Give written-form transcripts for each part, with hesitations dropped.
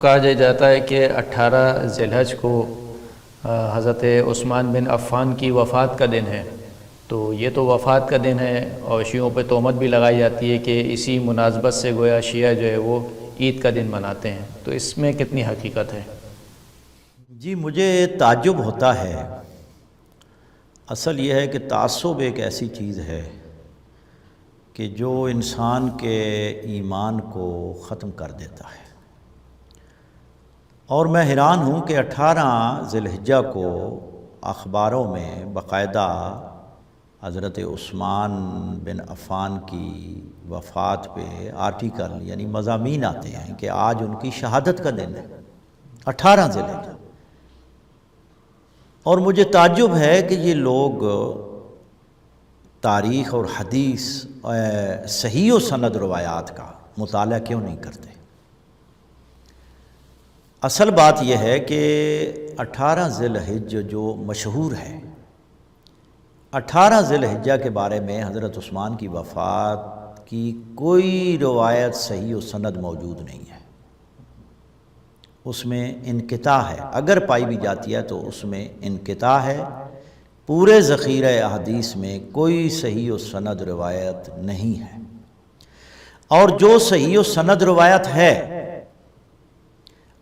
کہا جاتا ہے کہ 18 ذی الحج کو حضرت عثمان بن عفان کی وفات کا دن ہے، تو یہ تو وفات کا دن ہے اور شیعوں پہ تہمت بھی لگائی جاتی ہے کہ اسی مناسبت سے گویا شیعہ جو ہے وہ عید کا دن مناتے ہیں، تو اس میں کتنی حقیقت ہے؟ جی مجھے تعجب ہوتا ہے۔ اصل یہ ہے کہ تعصب ایک ایسی چیز ہے کہ جو انسان کے ایمان کو ختم کر دیتا ہے، اور میں حیران ہوں کہ 18 ذی الحجہ کو اخباروں میں باقاعدہ حضرت عثمان بن عفان کی وفات پہ آرٹیکل یعنی مضامین آتے ہیں کہ آج ان کی شہادت کا دن ہے، 18 ذی الحجہ۔ اور مجھے تعجب ہے کہ یہ لوگ تاریخ اور حدیث صحیح و سند روایات کا مطالعہ کیوں نہیں کرتے۔ اصل بات یہ ہے کہ 18 ذی الحجہ جو مشہور ہے، 18 ذی الحجہ کے بارے میں حضرت عثمان کی وفات کی کوئی روایت صحیح و سند موجود نہیں ہے، اس میں انقطاع ہے، اگر پائی بھی جاتی ہے تو اس میں انقطاع ہے۔ پورے ذخیرہ احادیث میں کوئی صحیح و سند روایت نہیں ہے، اور جو صحیح و سند روایت ہے،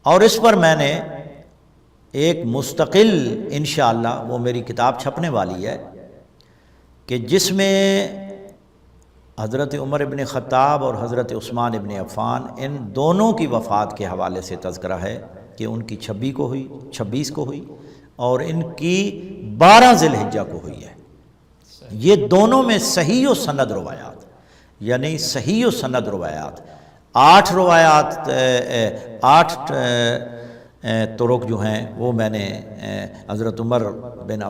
اور اس پر میں نے ایک مستقل انشاءاللہ وہ میری کتاب چھپنے والی ہے کہ جس میں حضرت عمر ابن خطاب اور حضرت عثمان ابن عفان ان دونوں کی وفات کے حوالے سے تذکرہ ہے کہ ان کی 26 کو ہوئی اور ان کی 12 ذی الحجہ کو ہوئی ہے۔ یہ دونوں میں صحیح و سند روایات، یعنی صحیح و سند روایات 8 روایات 8 طرق جو ہیں وہ میں نے حضرت عمر بن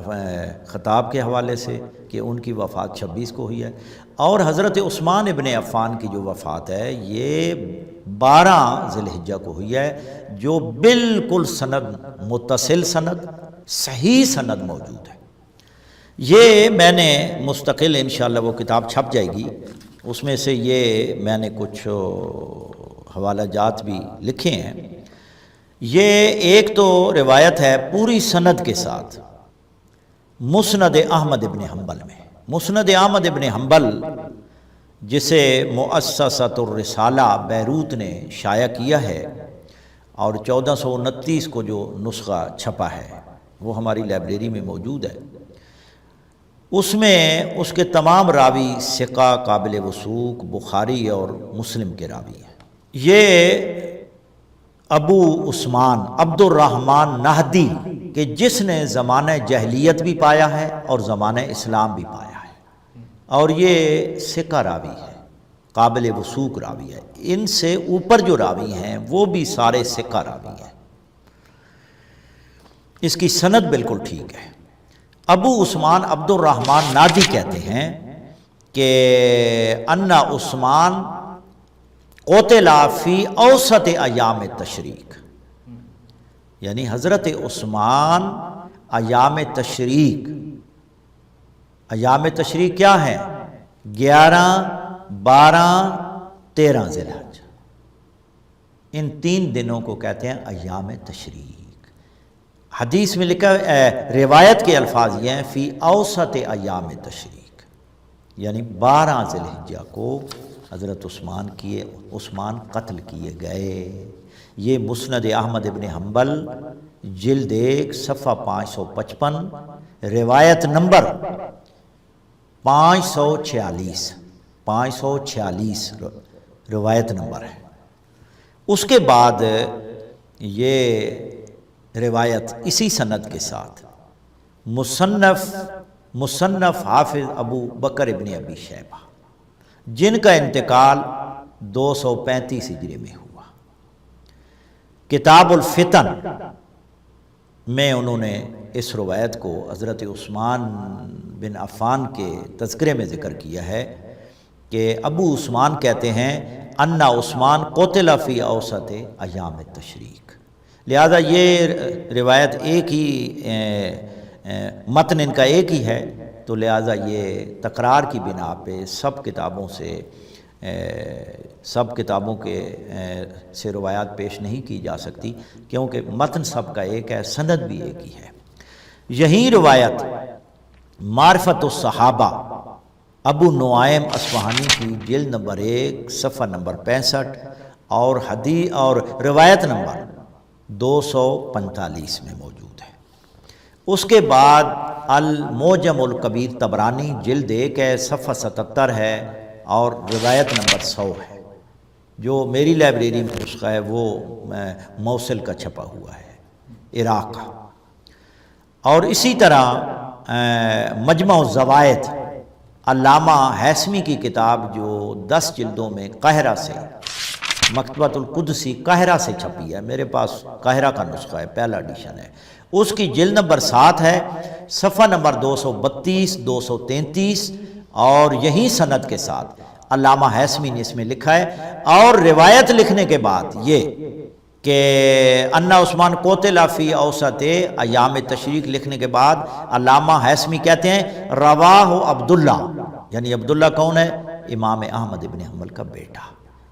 خطاب کے حوالے سے کہ ان کی وفات 26 کو ہوئی ہے، اور حضرت عثمان ابن عفان کی جو وفات ہے یہ 12 ذی الحجہ کو ہوئی ہے، جو بالکل سند متصل سند صحیح سند موجود ہے۔ یہ میں نے مستقل انشاءاللہ وہ کتاب چھپ جائے گی، اس میں سے یہ میں نے کچھ حوالہ جات بھی لکھے ہیں۔ یہ ایک تو روایت ہے پوری سند کے ساتھ مسند احمد ابن حنبل میں، مسند احمد ابن حنبل جسے مؤسسۃ الرسالہ بیروت نے شائع کیا ہے، اور 1429 کو جو نسخہ چھپا ہے وہ ہماری لائبریری میں موجود ہے، اس میں اس کے تمام راوی ثقہ قابل وثوق بخاری اور مسلم کے راوی ہیں۔ یہ ابو عثمان عبد الرحمن نہدی کہ جس نے زمانہ جاہلیت بھی پایا ہے اور زمانہ اسلام بھی پایا ہے، اور یہ ثقہ راوی ہے، قابل وثوق راوی ہے، ان سے اوپر جو راوی ہیں وہ بھی سارے ثقہ راوی ہیں، اس کی سند بالکل ٹھیک ہے۔ ابو عثمان عبد الرحمن نادی کہتے ہیں کہ ان عثمان قتل فی اوسط ایام تشریق، یعنی حضرت عثمان ایام تشریق کیا ہیں؟ 11 12 13 ذی الحجہ، ان 3 دنوں کو کہتے ہیں ایام تشریق۔ حدیث میں لکھا روایت کے الفاظ یہ ہیں فی اوسط ایام تشریق، یعنی 12 ذی الحجہ کو حضرت عثمان قتل کیے گئے۔ یہ مسند احمد ابن حنبل جلد 1 صفحہ 555 روایت نمبر 546 روایت نمبر ہے۔ اس کے بعد یہ روایت اسی سند کے ساتھ مصنف حافظ ابو بکر ابن ابی شیبہ جن کا انتقال 235 ہجری میں ہوا، کتاب الفتن میں انہوں نے اس روایت کو حضرت عثمان بن عفان کے تذکرے میں ذکر کیا ہے کہ ابو عثمان کہتے ہیں ان عثمان قتل فی اوسط ایام تشریق، لہذا یہ روایت ایک ہی متن ان کا ایک ہی ہے، تو لہٰذا یہ تکرار کی بنا پہ سب کتابوں سے سب کتابوں کے سے روایات پیش نہیں کی جا سکتی، کیونکہ متن سب کا ایک ہے، سند بھی ایک ہی ہے۔ یہی روایت معرفت الصحابہ ابو نعیم اصفہانی کی جلد نمبر 1 صفحہ نمبر 65 اور حدیث اور روایت نمبر 245 میں موجود ہے۔ اس کے بعد المعجم الکبیر طبرانی جلد 1 ہے، صفحہ 77 ہے اور روایت نمبر 100 ہے۔ جو میری لائبریری میں نسخہ ہے وہ موصل کا چھپا ہوا ہے، عراق کا۔ اور اسی طرح مجمع الزوائد علامہ ہیثمی کی کتاب جو 10 جلدوں میں قاہرہ سے، مکتبۃ القدسی قاہرہ سے چھپی ہے، میرے پاس قاہرہ کا نسخہ ہے، پہلا ایڈیشن ہے، اس کی جلد نمبر 7 ہے، صفحہ نمبر 232 233 اور یہی سند کے ساتھ علامہ ہیثمی نے اس میں لکھا ہے۔ اور روایت لکھنے کے بعد یہ کہ انا عثمان قتل فی اوسط ایام تشریق لکھنے کے بعد علامہ ہیثمی کہتے ہیں رواہ عبداللہ، یعنی عبداللہ کون ہے؟ امام احمد ابن حنبل کا بیٹا،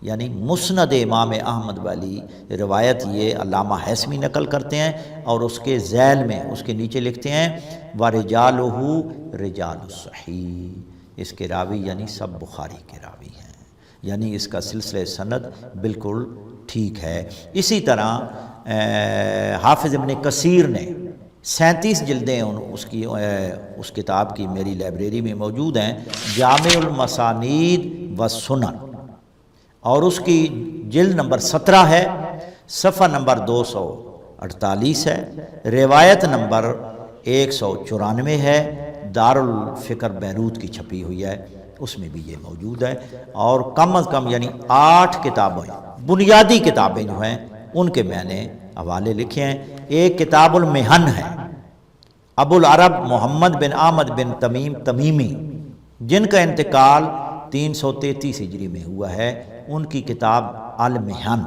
یعنی مسند امام احمد والی روایت یہ علامہ ہیثمی نقل کرتے ہیں، اور اس کے ذیل میں اس کے نیچے لکھتے ہیں وَرِجَالُهُ رِجَالُ الصحیح، اس کے راوی یعنی سب بخاری کے راوی ہیں، یعنی اس کا سلسلہ سند بالکل ٹھیک ہے۔ اسی طرح حافظ ابن کثیر نے 37 جلدیں اس کتاب کی میری لائبریری میں موجود ہیں، جامع المسانید والسنن، اور اس کی جلد نمبر 17 ہے، صفحہ نمبر 248 ہے، روایت نمبر 194 ہے، دارالفکر بیروت کی چھپی ہوئی ہے، اس میں بھی یہ موجود ہے۔ اور کم از کم یعنی 8 کتابیں، بنیادی کتابیں جو ہیں ان کے میں نے حوالے لکھے ہیں۔ ایک کتاب المحن ہے، ابو العرب محمد بن احمد بن تمیم تمیمی، جن کا انتقال 333 ہجری میں ہوا ہے، ان کی کتاب المحن،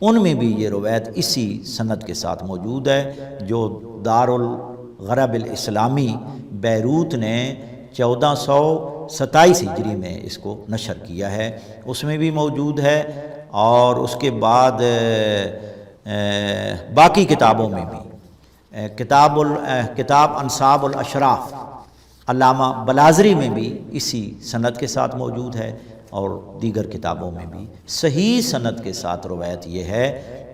ان میں بھی یہ روایت اسی سند کے ساتھ موجود ہے جو دارالغرب الاسلامی بیروت نے 1427 ہجری میں اس کو نشر کیا ہے، اس میں بھی موجود ہے۔ اور اس کے بعد باقی کتابوں میں بھی کتاب انصاب الاشراف علامہ بلازری میں بھی اسی سند کے ساتھ موجود ہے، اور دیگر کتابوں میں بھی صحیح سند کے ساتھ روایت یہ ہے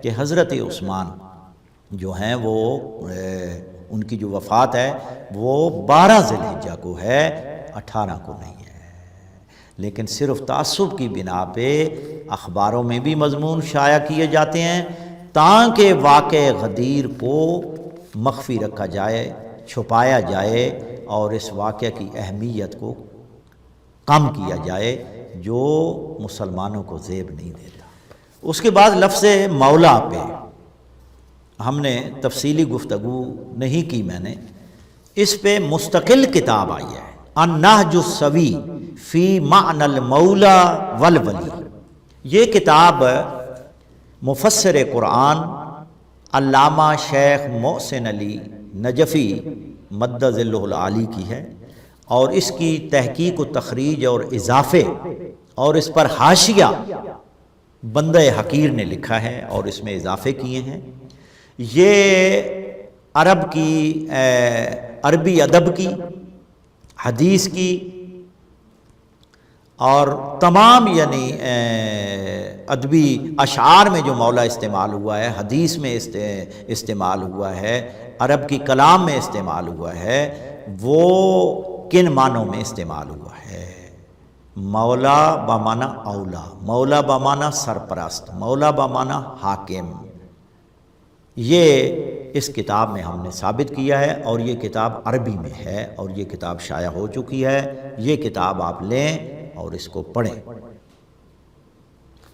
کہ حضرت عثمان جو ہیں وہ ان کی جو وفات ہے وہ 12 ذی الحجہ کو ہے، 18 کو نہیں ہے، لیکن صرف تعصب کی بنا پہ اخباروں میں بھی مضمون شائع کیے جاتے ہیں تاکہ واقع غدیر کو مخفی رکھا جائے، چھپایا جائے، اور اس واقعہ کی اہمیت کو کم کیا جائے جو مسلمانوں کو زیب نہیں دیتا۔ اس کے بعد لفظ مولا پہ ہم نے تفصیلی گفتگو نہیں کی، میں نے اس پہ مستقل کتاب آئی ہے، النہج السوی فی معنی المولا والولی۔ یہ کتاب مفسر قرآن علامہ شیخ محسن علی نجفی مد ظلہ العالی کی ہے، اور اس کی تحقیق و تخریج اور اضافے اور اس پر حاشیہ بندہ حقیر نے لکھا ہے اور اس میں اضافے کیے ہیں۔ یہ عربی ادب کی، حدیث کی اور تمام یعنی ادبی اشعار میں جو مولا استعمال ہوا ہے، حدیث میں استعمال ہوا ہے، عرب کی کلام میں استعمال ہوا ہے، وہ کن معنوں میں استعمال ہوا ہے؟ مولا بمعنی اولا، مولا بمعنی سرپرست، مولا بمعنی حاکم۔ یہ اس کتاب میں ہم نے ثابت کیا ہے، اور یہ کتاب عربی میں ہے اور یہ کتاب شائع ہو چکی ہے۔ یہ کتاب آپ لیں اور اس کو پڑھیں۔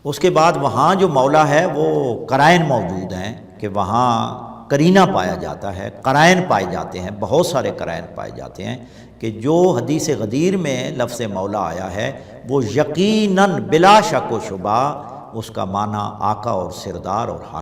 اس کے بعد وہاں جو مولا ہے وہ قرائن موجود ہیں کہ وہاں قرینہ پایا جاتا ہے، قرائن پائے جاتے ہیں، بہت سارے قرائن پائے جاتے ہیں کہ جو حدیث غدیر میں لفظ مولا آیا ہے وہ یقیناً بلا شک و شبہ اس کا معنی آقا اور سردار اور حاکم